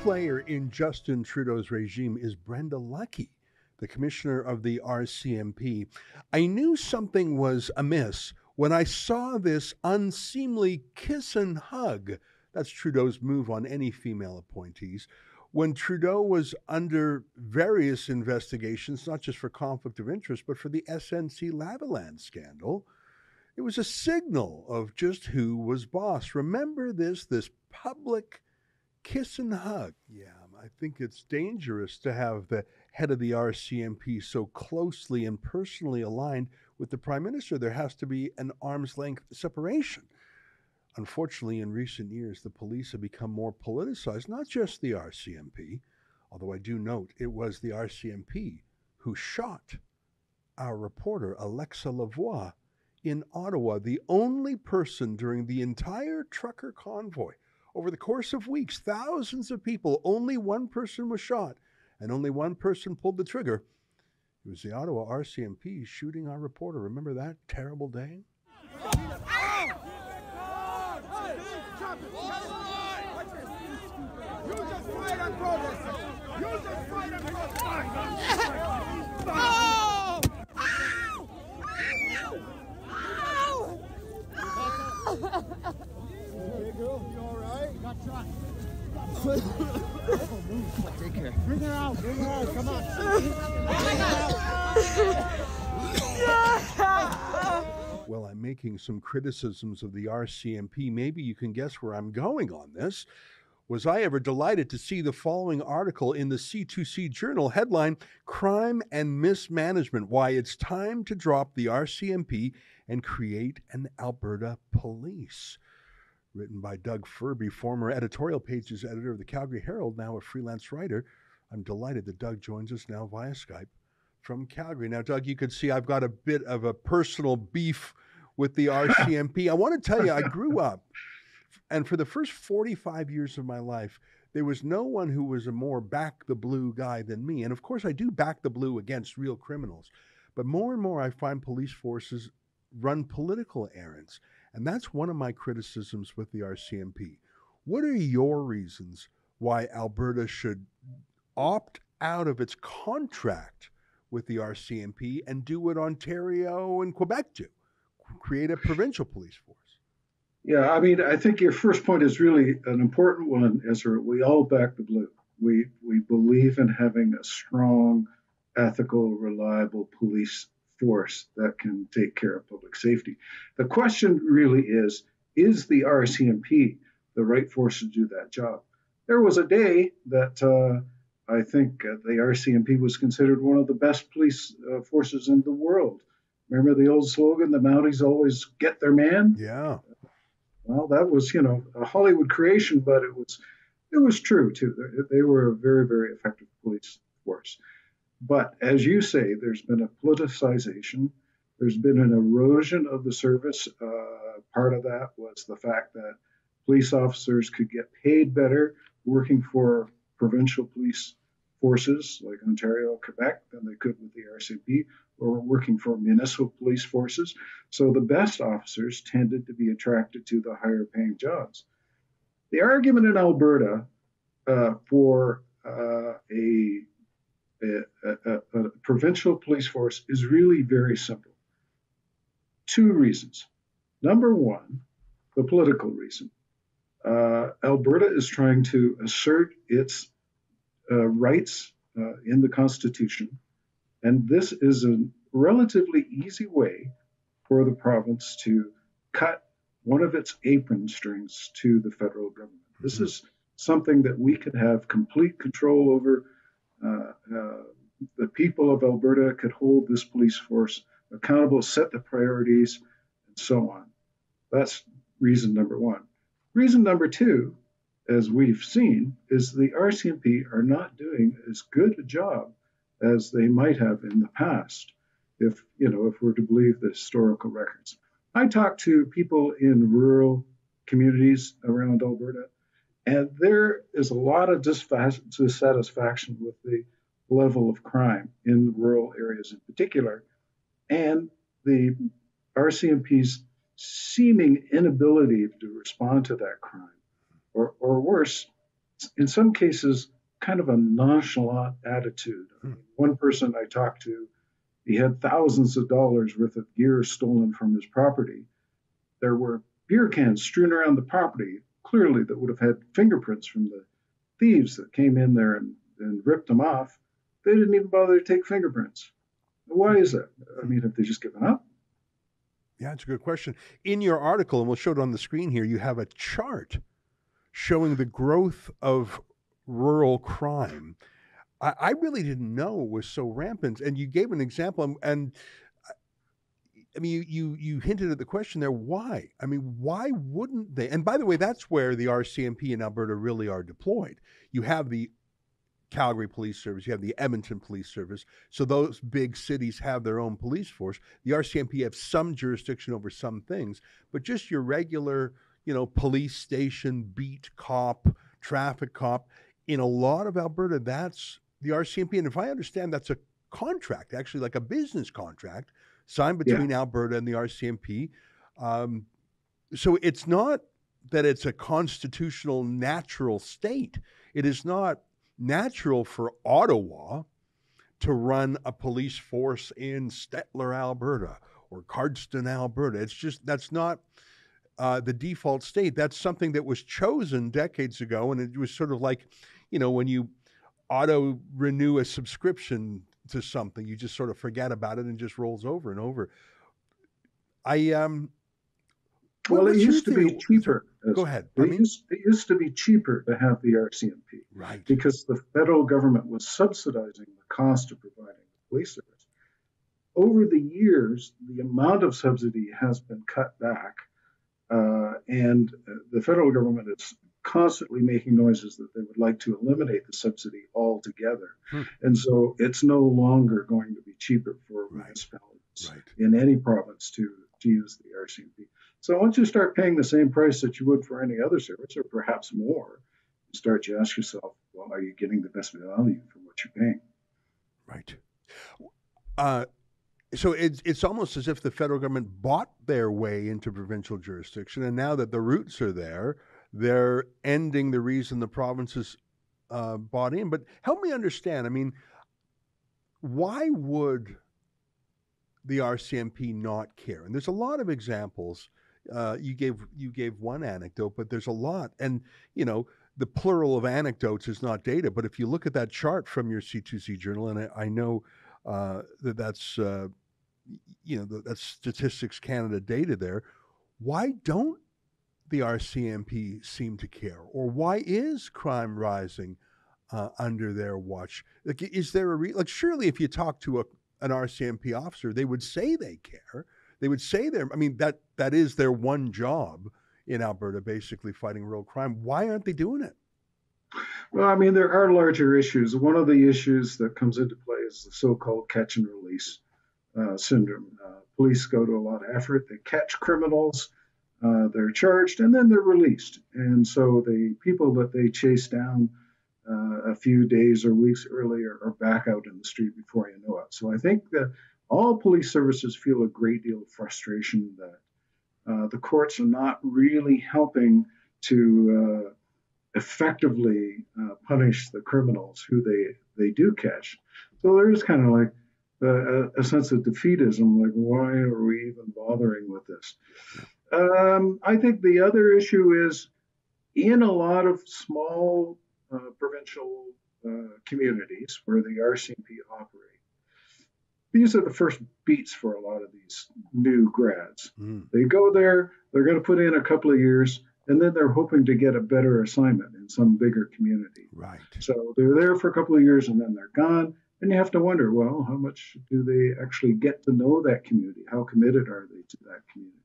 player in Justin Trudeau's regime is Brenda Lucki, the commissioner of the RCMP. I knew something was amiss when I saw this unseemly kiss and hug. That's Trudeau's move on any female appointees. When Trudeau was under various investigations, not just for conflict of interest, but for the SNC Lavalin scandal, it was a signal of just who was boss. Remember this public kiss and hug. Yeah, I think it's dangerous to have the head of the RCMP so closely and personally aligned with the Prime Minister. There has to be an arm's length separation. Unfortunately, in recent years, the police have become more politicized, not just the RCMP, although I do note it was the RCMP who shot our reporter, Alexa Lavoie, in Ottawa, the only person during the entire trucker convoy. Over the course of weeks, thousands of people, only one person was shot, and only one person pulled the trigger. It was the Ottawa RCMP shooting our reporter. Remember that terrible day? Take care. Bring her out. Come on. Well, I'm making some criticisms of the RCMP. Maybe you can guess where I'm going on this. Was I ever delighted to see the following article in the C2C Journal, headline, Crime and Mismanagement, Why It's Time to Drop the RCMP and Create an Alberta Police. Written by Doug Firby, former editorial pages editor of the Calgary Herald, now a freelance writer. I'm delighted that Doug joins us now via Skype from Calgary. Now, Doug, you can see I've got a bit of a personal beef with the RCMP. I want to tell you, I grew up, and for the first 45 years of my life, there was no one who was a more back the blue guy than me. And of course, I do back the blue against real criminals. But more and more, I find police forces run political errands. And that's one of my criticisms with the RCMP. What are your reasons why Alberta should opt out of its contract with the RCMP and do what Ontario and Quebec do? Create a provincial police force. Yeah, I mean, I think your first point is really an important one, Ezra. We all back the blue. We believe in having a strong, ethical, reliable police force that can take care of public safety. The question really is the RCMP the right force to do that job? There was a day that I think the RCMP was considered one of the best police forces in the world. Remember the old slogan, the Mounties always get their man? Yeah. Well, that was, a Hollywood creation, but it was true too. They were a very, very effective police force. But as you say, there's been a politicization. There's been an erosion of the service. Part of that was the fact that police officers could get paid better working for provincial police forces like Ontario, Quebec, than they could with the RCMP, or working for municipal police forces. So the best officers tended to be attracted to the higher paying jobs. The argument in Alberta for a provincial police force is really very simple. Two reasons. Number one, the political reason. Alberta is trying to assert its rights in the Constitution, and this is a relatively easy way for the province to cut one of its apron strings to the federal government. This is something that we could have complete control over. The people of Alberta could hold this police force accountable, set the priorities, and so on. That's reason number one. Reason number two, as we've seen, is the RCMP are not doing as good a job as they might have in the past, if we're to believe the historical records. I talk to people in rural communities around Alberta, and there is a lot of dissatisfaction with the level of crime in rural areas in particular, and the RCMP's seeming inability to respond to that crime, or worse, in some cases, kind of a nonchalant attitude. I mean, one person I talked to, he had thousands of dollars worth of gear stolen from his property. There were beer cans strewn around the property, clearly that would have had fingerprints from the thieves that came in there and ripped them off. They didn't even bother to take fingerprints. Why is that? I mean, have they just given up? Yeah, it's a good question. In your article, and we'll show it on the screen here, you have a chart showing the growth of rural crime. I really didn't know it was so rampant. And you gave an example, and I mean, you hinted at the question there, why? I mean, why wouldn't they? And by the way, that's where the RCMP in Alberta really are deployed. You have the Calgary Police Service, you have the Edmonton Police Service. So those big cities have their own police force. The RCMP have some jurisdiction over some things, but just your regular, police station, beat cop, traffic cop, in a lot of Alberta, that's the RCMP. And if I understand, that's a contract, actually like a business contract signed between Alberta and the RCMP. So it's not that it's a constitutional natural state. It is not natural for Ottawa to run a police force in Stettler, Alberta, or Cardston, Alberta. It's just, that's not the default state. That's something that was chosen decades ago, and it was sort of like, when you auto renew a subscription to something, you just sort of forget about it and just rolls over and over. Well, it used to be cheaper. Go ahead. It used to be cheaper to have the RCMP. Right. Because the federal government was subsidizing the cost of providing the police service. Over the years, the amount of subsidy has been cut back, and the federal government is constantly making noises that they would like to eliminate the subsidy altogether. And so it's no longer going to be cheaper for municipalities in any province to use the RCMP. So once you start paying the same price that you would for any other service, or perhaps more, you start to ask yourself, well, are you getting the best value for what you're paying? Right. So it's almost as if the federal government bought their way into provincial jurisdiction, and now that the roots are there, they're ending the reason the provinces bought in. But help me understand, I mean, why would the RCMP not care? And there's a lot of examples. You gave one anecdote, but there's a lot. And, the plural of anecdotes is not data. But if you look at that chart from your C2C journal, and I know that's that's Statistics Canada data there, why don't the RCMP seem to care? Or why is crime rising under their watch? Like, is there a surely if you talk to an RCMP officer, they would say they care. They would say that is their one job in Alberta, basically fighting real crime. Why aren't they doing it? Well, I mean, there are larger issues. One of the issues that comes into play is the so-called catch and release syndrome. Police go to a lot of effort. They catch criminals. They're charged, and then they're released. And so the people that they chase down a few days or weeks earlier are back out in the street before you know it. So I think that all police services feel a great deal of frustration that the courts are not really helping to effectively punish the criminals who they do catch. So there's kind of like a sense of defeatism, like, why are we even bothering with this? I think the other issue is in a lot of small provincial communities where the RCMP operate, these are the first beats for a lot of these new grads. They go there, they're going to put in a couple of years, and then they're hoping to get a better assignment in some bigger community. Right. So they're there for a couple of years and then they're gone. And you have to wonder, well, how much do they actually get to know that community? How committed are they to that community?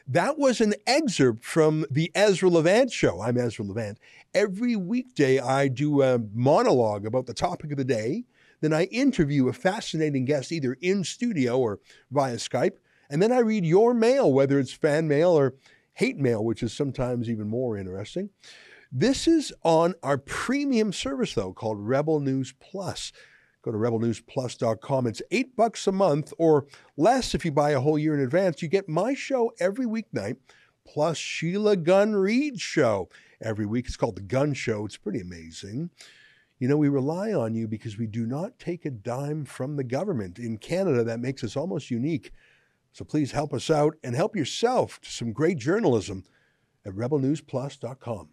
That was an excerpt from the Ezra Levant Show. I'm Ezra Levant. Every weekday, I do a monologue about the topic of the day. Then I interview a fascinating guest, either in studio or via Skype. And then I read your mail, whether it's fan mail or hate mail, which is sometimes even more interesting. This is on our premium service, though, called Rebel News Plus. Go to rebelnewsplus.com. It's $8 a month or less if you buy a whole year in advance. You get my show every weeknight, plus Sheila Gunn Reid Show. Every week it's called The Gun Show. It's pretty amazing. You know, we rely on you because we do not take a dime from the government. In Canada, that makes us almost unique. So please help us out and help yourself to some great journalism at rebelnewsplus.com.